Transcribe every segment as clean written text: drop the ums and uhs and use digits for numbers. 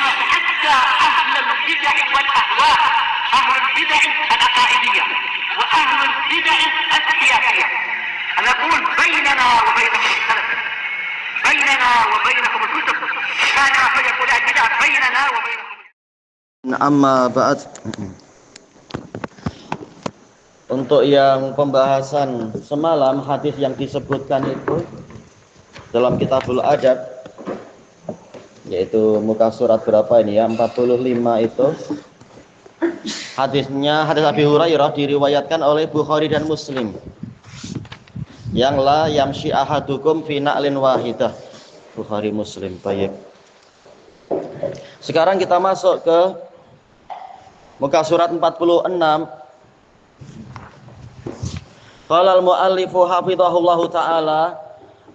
حتى أهل البدع والأهواء، أهل البدع العقائدية وأهل البدع السياسية. أنا أقول بيننا وبينكم السلف، بيننا وبينكم الكتب، كان فيقول البدع بيننا وبينكم. Amma ba'd. Untuk yang pembahasan semalam, hadis yang disebutkan itu dalam Kitabul Adab, yaitu muka surat berapa ini ya, 45 itu. Hadisnya hadis Abi Hurairah diriwayatkan oleh Bukhari dan Muslim. Yang la yamshi ahadukum fi na'lin wahidah. Bukhari Muslim. Baik. Sekarang kita masuk ke muka surat 46. Qala al-muallifu hafizahullahu taala,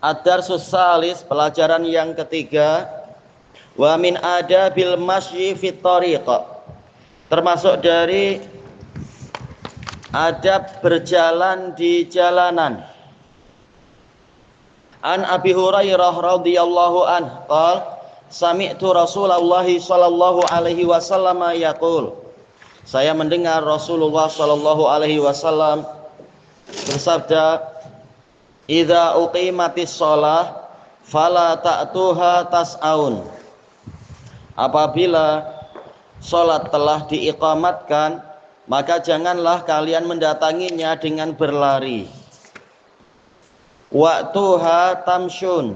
ad-darsus salis, pelajaran yang ketiga, wa min adabil masyi fit thariq, termasuk dari adab berjalan di jalanan. An Abi Hurairah radhiyallahu anhu qala sami'tu Rasulullah sallallahu alaihi wasallam yaqul, saya mendengar Rasulullah sallallahu alaihi wasallam bersabda, idza uqimatis shalah fala ta'tuha tas'aun, apabila salat telah diiqamatkan maka janganlah kalian mendatanginya dengan berlari. Wa'tuha tamsyun,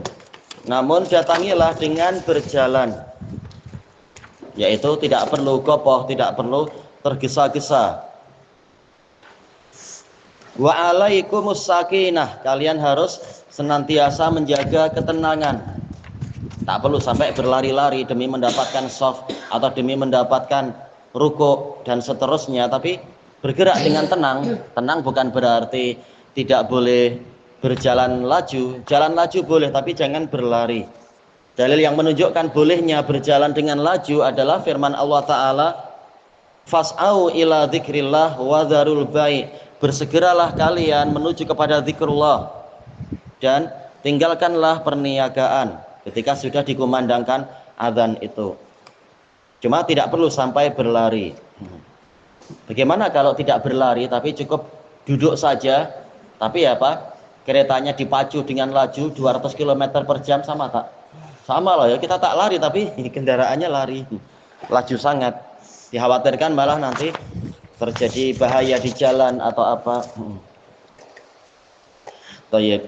namun datangilah dengan berjalan, yaitu tidak perlu gopoh, tidak perlu tergesa-gesa. Wa alaikumus sakinah, kalian harus senantiasa menjaga ketenangan. Tak perlu sampai berlari-lari demi mendapatkan shaf atau demi mendapatkan rukuk dan seterusnya, tapi bergerak dengan tenang. Tenang bukan berarti tidak boleh berjalan laju. Jalan laju boleh, tapi jangan berlari. Dalil yang menunjukkan bolehnya berjalan dengan laju adalah firman Allah Ta'ala, fas'au ila dzikrillah wa dzarul bai', bersegeralah kalian menuju kepada zikrullah dan tinggalkanlah perniagaan ketika sudah dikumandangkan azan itu. Cuma tidak perlu sampai berlari. Bagaimana kalau tidak berlari tapi cukup duduk saja, tapi apa? Keretanya dipacu dengan laju 200 km per jam, sama tak? Sama lah ya, kita tak lari tapi kendaraannya lari. Laju sangat. Dikhawatirkan malah nanti terjadi bahaya di jalan atau apa. Baik.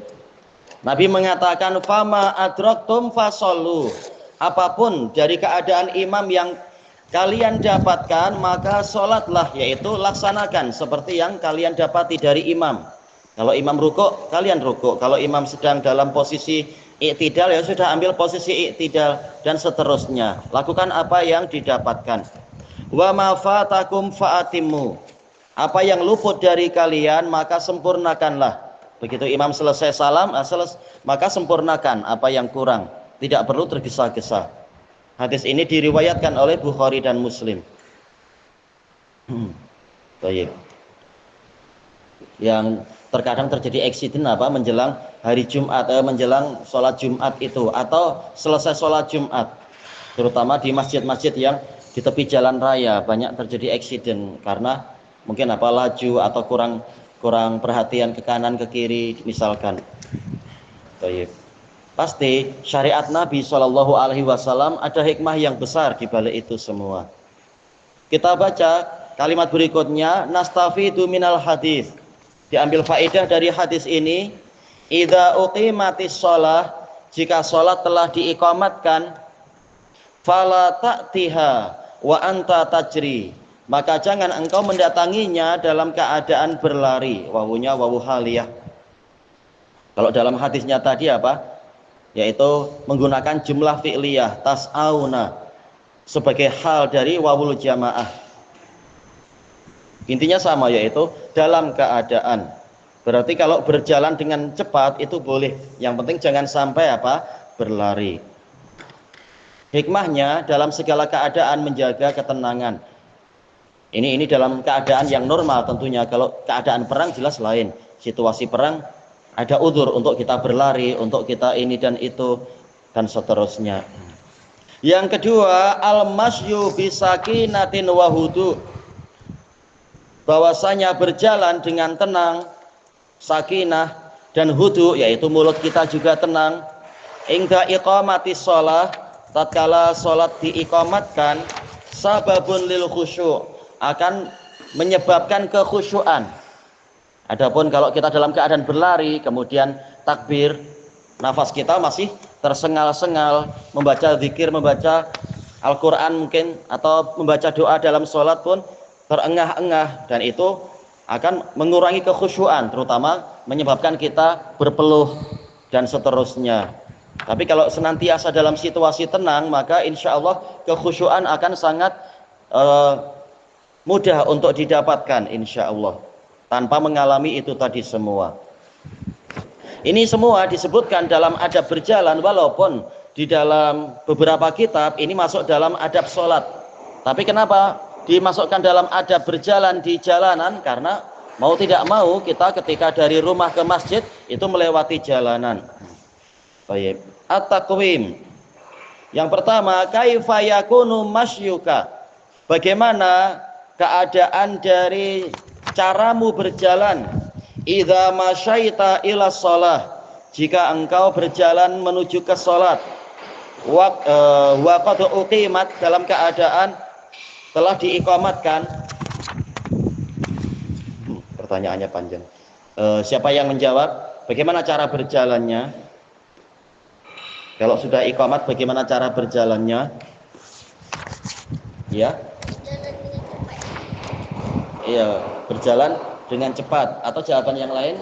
Nabi mengatakan fama adraktum fasallu, apapun dari keadaan imam yang kalian dapatkan maka sholatlah, yaitu laksanakan seperti yang kalian dapati dari imam. Kalau imam rukuk, kalian rukuk. Kalau imam sedang dalam posisi i'tidal, ya sudah ambil posisi i'tidal dan seterusnya. Lakukan apa yang didapatkan. Wa ma fatakum fa'atimmu, apa yang luput dari kalian maka sempurnakanlah. Begitu imam selesai salam, maka sempurnakan apa yang kurang, tidak perlu tergesa-gesa. Hadis ini diriwayatkan oleh Bukhari dan Muslim. Baik. Yang terkadang terjadi eksiden apa menjelang hari Jumat, menjelang sholat Jumat itu, atau selesai sholat Jumat, terutama di masjid-masjid yang di tepi jalan raya banyak terjadi eksiden karena mungkin apa laju atau kurang perhatian ke kanan ke kiri misalkan. Baik. Pasti syariat Nabi Shallallahu Alaihi Wasallam ada hikmah yang besar di balik itu semua. Kita baca kalimat berikutnya, nastafidu minal hadis. Diambil faedah dari hadis ini, idza uqimatis shalah, jika salat telah diiqamatkan, fala ta'tiha wa anta tajri, maka jangan engkau mendatanginya dalam keadaan berlari. Wawunya wawu haliyah. Kalau dalam hadisnya tadi apa? Yaitu menggunakan jumlah fi'liyah tas'auna sebagai hal dari wawul jamaah. Intinya sama, yaitu dalam keadaan. Berarti kalau berjalan dengan cepat itu boleh. Yang penting jangan sampai apa? Berlari. Hikmahnya dalam segala keadaan menjaga ketenangan. Ini dalam keadaan yang normal tentunya. Kalau keadaan perang jelas lain. Situasi perang ada udzur untuk kita berlari, untuk kita ini dan itu dan seterusnya. Yang kedua, al-masyu bisakinatin wa hudu. Bahwasanya berjalan dengan tenang, sakinah dan hudu, yaitu mulut kita juga tenang. Ingda iqamatis shalah, tatkala salat diiqamatkan, sababun lil khusyu', akan menyebabkan kekhusyuan. Adapun kalau kita dalam keadaan berlari, kemudian takbir, nafas kita masih tersengal-sengal, membaca zikir, membaca Al-Quran mungkin, atau membaca doa dalam sholat pun terengah-engah, dan itu akan mengurangi kekhusyuan, terutama menyebabkan kita berpeluh dan seterusnya. Tapi kalau senantiasa dalam situasi tenang, maka insya Allah kekhusyuan akan sangat mudah untuk didapatkan insya Allah, tanpa mengalami itu tadi semua. Ini semua disebutkan dalam adab berjalan, walaupun di dalam beberapa kitab ini masuk dalam adab sholat. Tapi kenapa dimasukkan dalam adab berjalan di jalanan? Karena mau tidak mau kita ketika dari rumah ke masjid itu melewati jalanan. Baik. At-taqwim. Yang pertama, kaifa yakunu masyuka? Bagaimana keadaan dari caramu berjalan? Idza masyaita ila shalah, jika engkau berjalan menuju ke salat. Wa qad uqimat, dalam keadaan telah diiqamatkan. Pertanyaannya panjang. Siapa yang menjawab? Bagaimana cara berjalannya? Kalau sudah iqamat, bagaimana cara berjalannya? Ya. Iya, berjalan dengan cepat, atau jawaban yang lain?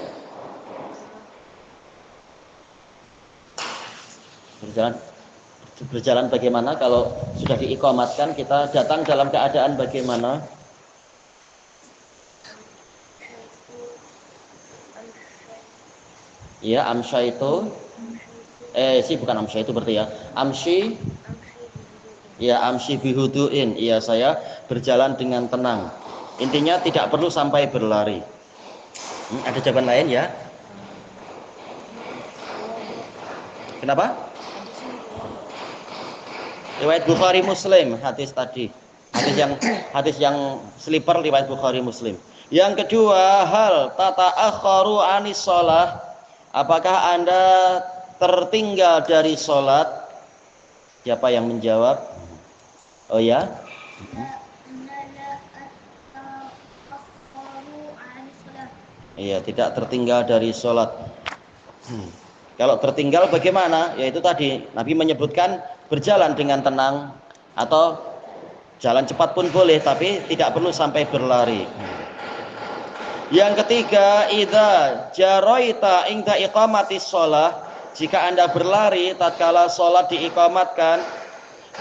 Berjalan bagaimana kalau sudah diiqamatkan, kita datang dalam keadaan bagaimana? Ya, amsya itu bukan amsya itu berarti ya. Amsyi, ya amsyi bihuduin. Iya, saya berjalan dengan tenang. Intinya tidak perlu sampai berlari. Ada jawaban lain ya? Kenapa? Riwayat Bukhari Muslim, hadis tadi. Hadis yang sleeper riwayat Bukhari Muslim. Yang kedua, hal tata'akharu anis shalah. Apakah Anda tertinggal dari sholat? Siapa yang menjawab? Oh ya? Iya, tidak tertinggal dari sholat. Kalau tertinggal bagaimana? Yaitu tadi Nabi menyebutkan berjalan dengan tenang, atau jalan cepat pun boleh, tapi tidak perlu sampai berlari. Yang ketiga, idza jaraita inda iqamatis shalah, jika Anda berlari tatkala salat diiqamatkan,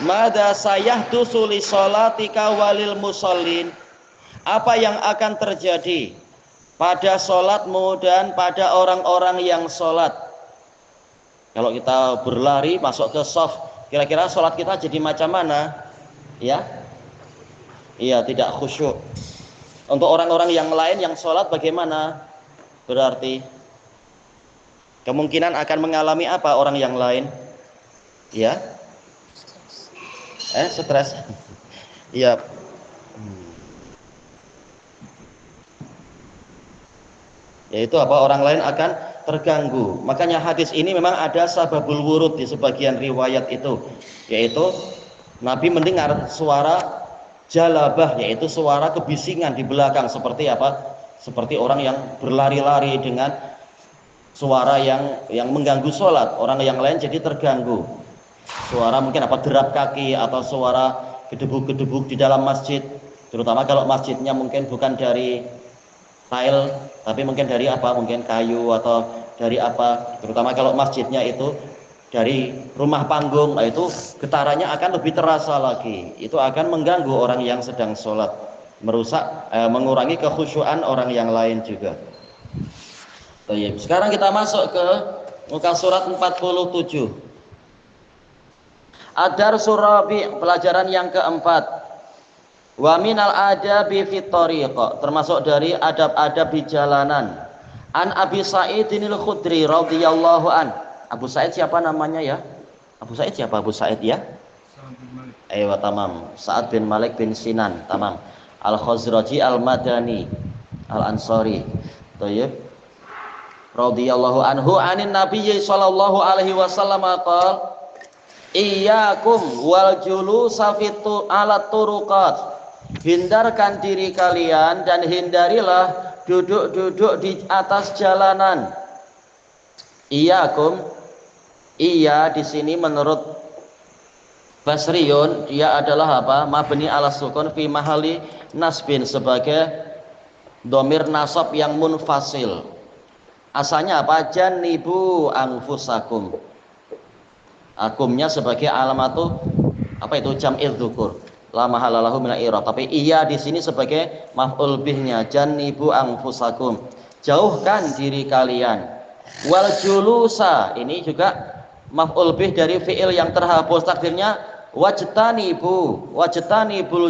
madza sayahdusu li shalatika walil musallin, apa yang akan terjadi pada salatmu dan pada orang-orang yang salat? Kalau kita berlari masuk ke shaf, kira-kira salat kita jadi macam mana? Ya? Iya, tidak khusyuk. Untuk orang-orang yang lain yang sholat bagaimana? Berarti kemungkinan akan mengalami apa orang yang lain? Ya? Stres. Iya. Yaitu apa? Orang lain akan terganggu. Makanya hadis ini memang ada sababul wurud di sebagian riwayat itu, yaitu Nabi mendengar suara jalabah, yaitu suara kebisingan di belakang. Seperti apa? Seperti orang yang berlari-lari dengan suara yang mengganggu sholat. Orang yang lain jadi terganggu. Suara mungkin apa, derap kaki, atau suara gedebuk-gedebuk di dalam masjid. Terutama kalau masjidnya mungkin bukan dari tile, tapi mungkin dari apa? Mungkin kayu atau dari apa. Terutama kalau masjidnya itu dari rumah panggung, itu getarannya akan lebih terasa lagi. Itu akan mengganggu orang yang sedang sholat, merusak, mengurangi kekhusyuan orang yang lain juga. Baik, sekarang kita masuk ke muka surat 47. Ad-Darsul Rabi', pelajaran yang keempat. Wa minal adabi fit thariq, termasuk dari adab-adab di jalanan. An Abi Sa'idil Khudri radhiyallahu an. Abu Sa'id siapa namanya ya? Abu Sa'id siapa? Abu Sa'id ya? Ayo tamam. Sa'ad bin Malik bin Sinan, tamam. Al-Khazraji Al-Madani Al-Ansari. Thayyib. Radhiyallahu anhu anin Nabiyyi sallallahu alaihi wasallam qala iyyakum wal julusa fitu ala turuqat. Hindarkan diri kalian dan hindarilah duduk-duduk di atas jalanan. Iyyakum, iya di sini menurut Basriyun dia adalah apa? Mabni ala sukun fi mahali nasbin sebagai domir nasab yang munfasil. Asalnya apa? Janibu anfusakum. Akumnya sebagai alamatu apa itu jam'il dzukur. La mahalalahu min al-i'rab. Tapi iya di sini sebagai maf'ul bihnya janibu anfusakum. Jauhkan diri kalian. Wal julusa ini juga maf'ul bih dari fi'il yang terhapus takdirnya wajtanibul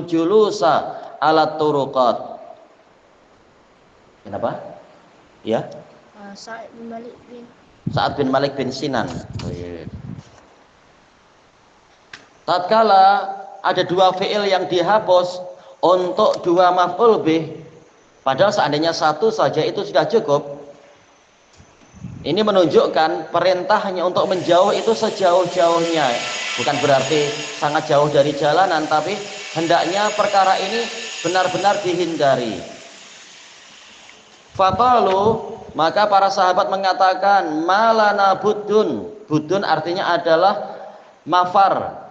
julusa ala turuqat. Kenapa? Ya. Sa'ad bin Malik bin Sinan. Tatkala ada dua fi'il yang dihapus untuk dua maf'ul bih, padahal seandainya satu saja itu sudah cukup. Ini menunjukkan perintahnya untuk menjauh itu sejauh-jauhnya. Bukan berarti sangat jauh dari jalanan, tapi hendaknya perkara ini benar-benar dihindari. Faqalu, maka para sahabat mengatakan malana budun. Budun artinya adalah mafar.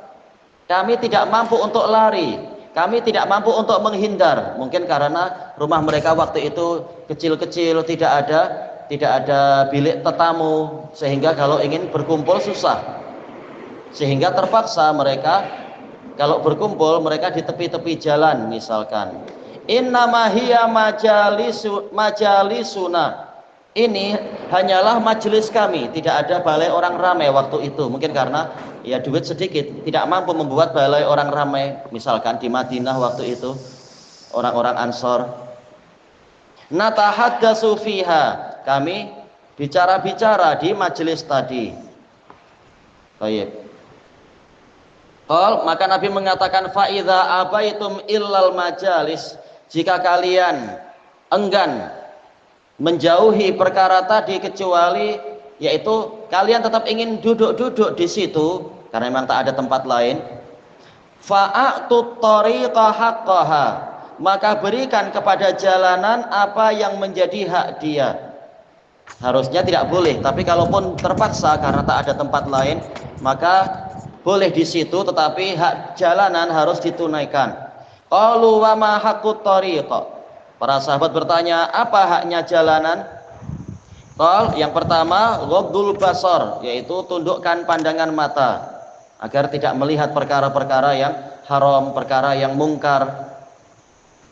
Kami tidak mampu untuk lari, kami tidak mampu untuk menghindar. Mungkin karena rumah mereka waktu itu kecil-kecil, tidak ada bilik tetamu, sehingga kalau ingin berkumpul susah. Sehingga terpaksa mereka kalau berkumpul mereka di tepi-tepi jalan misalkan. Innama hiya majalisuna. Ini hanyalah majelis kami, tidak ada balai orang ramai waktu itu. Mungkin karena ya duit sedikit, tidak mampu membuat balai orang ramai. Misalkan di Madinah waktu itu orang-orang Ansor. Natahaddatsu fiha, kami bicara-bicara di majelis tadi. Baik. Maka Nabi mengatakan fa idza abaitum illal majalis, jika kalian enggan menjauhi perkara tadi kecuali yaitu kalian tetap ingin duduk-duduk di situ karena memang tak ada tempat lain, fa'atut tariqa haqqaha, maka berikan kepada jalanan apa yang menjadi hak dia. Harusnya tidak boleh, tapi kalaupun terpaksa karena tak ada tempat lain, maka boleh di situ, tetapi hak jalanan harus ditunaikan. Qalu wa ma haqqut tariqa. Para sahabat bertanya, apa haknya jalanan? Qal, yang pertama ghaddul basar, yaitu tundukkan pandangan mata agar tidak melihat perkara-perkara yang haram, perkara yang mungkar.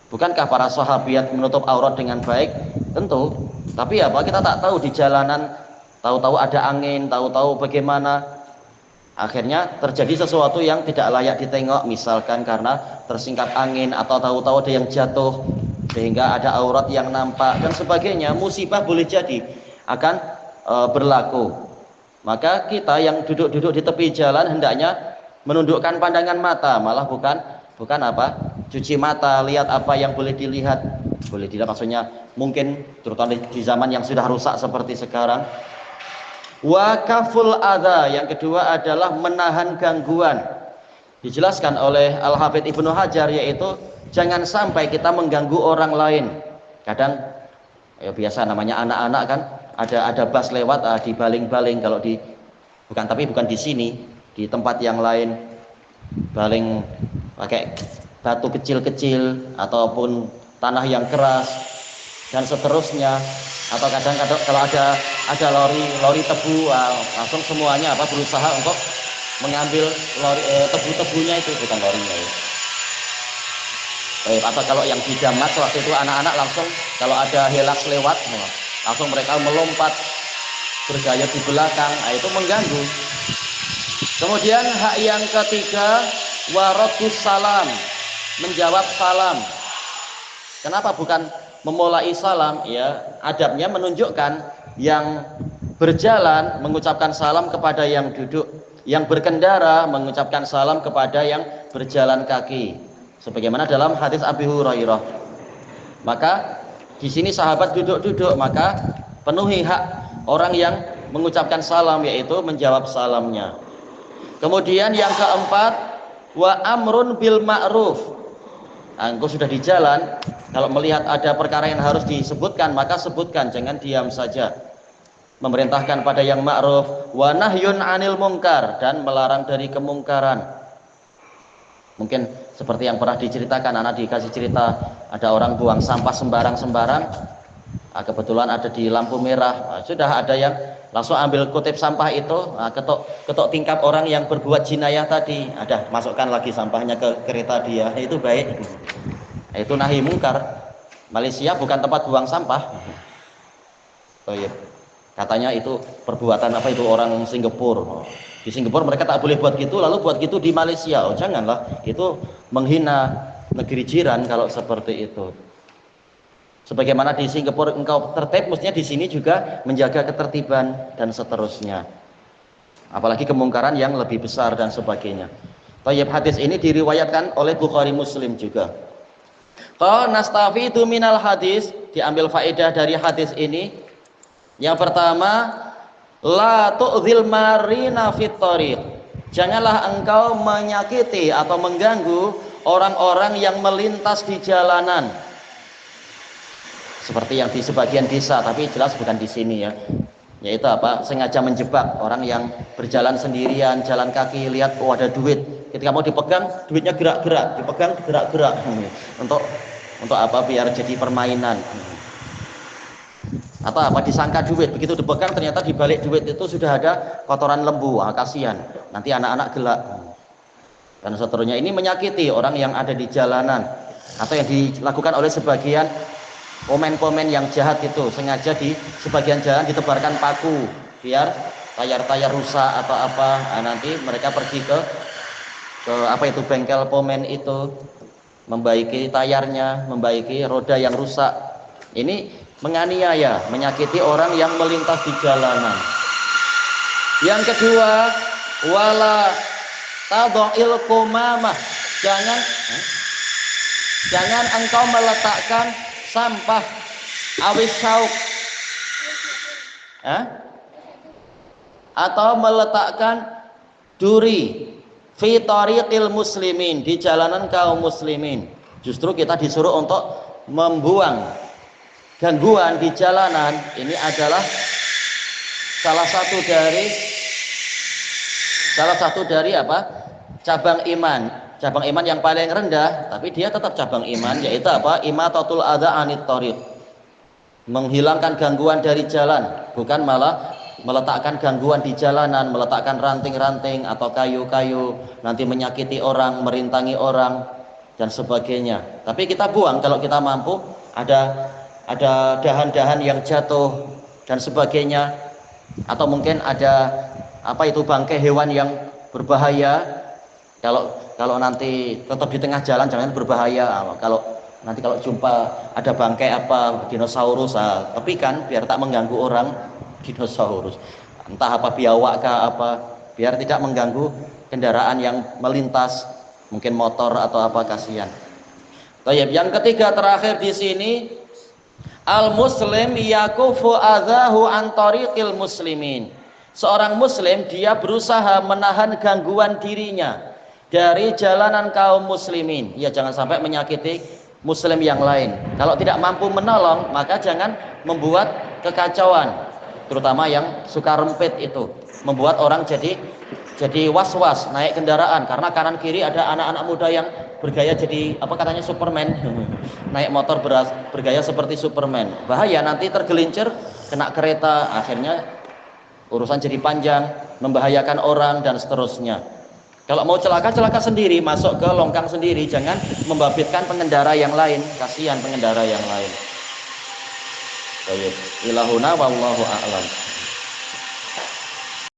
Bukankah para sahabat menutup aurat dengan baik? Tentu. Tapi apa, kita tak tahu di jalanan, tahu-tahu ada angin, tahu-tahu bagaimana. Akhirnya terjadi sesuatu yang tidak layak ditengok, misalkan karena tersingkap angin atau tahu-tahu ada yang jatuh sehingga ada aurat yang nampak dan sebagainya. Musibah boleh jadi akan berlaku. Maka kita yang duduk-duduk di tepi jalan hendaknya menundukkan pandangan mata, malah bukan apa? Cuci mata, lihat apa yang boleh dilihat. Boleh dilihat maksudnya mungkin terutama di zaman yang sudah rusak seperti sekarang. Wa kaful adza, yang kedua adalah menahan gangguan. Dijelaskan oleh Al-Hafidz Ibnu Hajar, yaitu jangan sampai kita mengganggu orang lain. Kadang ya biasa namanya anak-anak kan, ada bus lewat dibaling-baling, kalau bukan di sini, di tempat yang lain baling pakai batu kecil-kecil ataupun tanah yang keras dan seterusnya. Atau kadang-kadang kalau ada lori tebu, langsung semuanya berusaha untuk mengambil tebu-tebunya itu, bukan lorinya ya. Baik, atau kalau yang di Damas waktu itu anak-anak langsung kalau ada Hilux lewat langsung mereka melompat bergaya di belakang, itu mengganggu. Kemudian hak yang ketiga waradus salam, menjawab salam. Kenapa bukan memulai salam? Ya, adabnya menunjukkan yang berjalan mengucapkan salam kepada yang duduk. yang berkendara mengucapkan salam kepada yang berjalan kaki. Sebagaimana dalam hadis Abi Hurairah. Maka di sini sahabat duduk-duduk, maka penuhi hak orang yang mengucapkan salam, yaitu menjawab salamnya. Kemudian yang keempat, wa amrun bil ma'ruf. Engkau sudah di jalan, kalau melihat ada perkara yang harus disebutkan, maka sebutkan, jangan diam saja. Memerintahkan pada yang ma'ruf, wa nahyun 'anil munkar, dan melarang dari kemungkaran. Mungkin seperti yang pernah diceritakan, anak dikasih cerita, ada orang buang sampah sembarang-sembarang, kebetulan ada di lampu merah, sudah ada yang langsung ambil kutip sampah itu, ketok tingkap orang yang berbuat jinayah tadi, ada masukkan lagi sampahnya ke kereta dia, itu baik. Itu nahi mungkar. Malaysia bukan tempat buang sampah. Oh iya. Katanya itu perbuatan apa itu orang Singapura. Di Singapura mereka tak boleh buat gitu, lalu buat gitu di Malaysia. Oh janganlah, itu menghina negeri jiran kalau seperti itu. Sebagaimana di Singapura engkau tertib, mestinya di sini juga menjaga ketertiban dan seterusnya. Apalagi kemungkaran yang lebih besar dan sebagainya. Thayyib, hadis ini diriwayatkan oleh Bukhari Muslim juga. Qala nastafidu minal hadis, diambil faedah dari hadis ini. Yang pertama, la tu'dzil marina fit thariq. Janganlah engkau menyakiti atau mengganggu orang-orang yang melintas di jalanan. Seperti yang di sebagian desa, tapi jelas bukan di sini ya. Yaitu apa? Sengaja menjebak orang yang berjalan sendirian, jalan kaki, lihat oh ada duit. Ketika mau dipegang, duitnya gerak-gerak, dipegang gerak-gerak. Untuk apa? Biar jadi permainan. Atau apa, disangka duit, begitu dipegang ternyata di balik duit itu sudah ada kotoran lembu. Kasihan, nanti anak-anak gelak dan seterusnya. Ini menyakiti orang yang ada di jalanan, atau yang dilakukan oleh sebagian komen-komen yang jahat itu, sengaja di sebagian jalan ditebarkan paku biar tayar-tayar rusak atau apa. Nanti mereka pergi ke apa itu bengkel pomen itu, membaiki tayarnya, membaiki roda yang rusak. Ini menganiaya, menyakiti orang yang melintas di jalanan. Yang kedua, wala tadha'il qumamah. Jangan engkau meletakkan sampah awis syauk, atau meletakkan duri fi tariqil muslimin, di jalanan kaum muslimin. Justru kita disuruh untuk membuang gangguan di jalanan. Ini adalah salah satu dari apa? Cabang iman yang paling rendah, tapi dia tetap cabang iman, yaitu apa? Imatatul adza anit thariq. Menghilangkan gangguan dari jalan, bukan malah meletakkan gangguan di jalanan, meletakkan ranting-ranting atau kayu-kayu, nanti menyakiti orang, merintangi orang dan sebagainya. Tapi kita buang kalau kita mampu. Ada dahan-dahan yang jatuh dan sebagainya, atau mungkin ada apa itu bangkai hewan yang berbahaya. Kalau nanti tetap di tengah jalan jangan berbahaya. Kalau jumpa ada bangkai apa dinosaurus, tapi kan biar tak mengganggu orang dinosaurus, entah apa biawak kah apa, biar tidak mengganggu kendaraan yang melintas, mungkin motor atau apa, kasihan. Baik, yang ketiga terakhir di sini, al-muslim yakufu adzahu an tariqil muslimin. Seorang muslim dia berusaha menahan gangguan dirinya dari jalanan kaum muslimin. Ya, jangan sampai menyakiti muslim yang lain. Kalau tidak mampu menolong, maka jangan membuat kekacauan, terutama yang suka rempit itu, membuat orang jadi was-was naik kendaraan karena kanan kiri ada anak-anak muda yang bergaya jadi apa katanya Superman, naik motor bergaya seperti Superman. Bahaya, nanti tergelincir kena kereta, akhirnya urusan jadi panjang, membahayakan orang dan seterusnya. Kalau mau celaka sendiri, masuk ke longkang sendiri, jangan membabitkan pengendara yang lain, kasihan pengendara yang lain. Baik, ilahuna wallahu a'lam.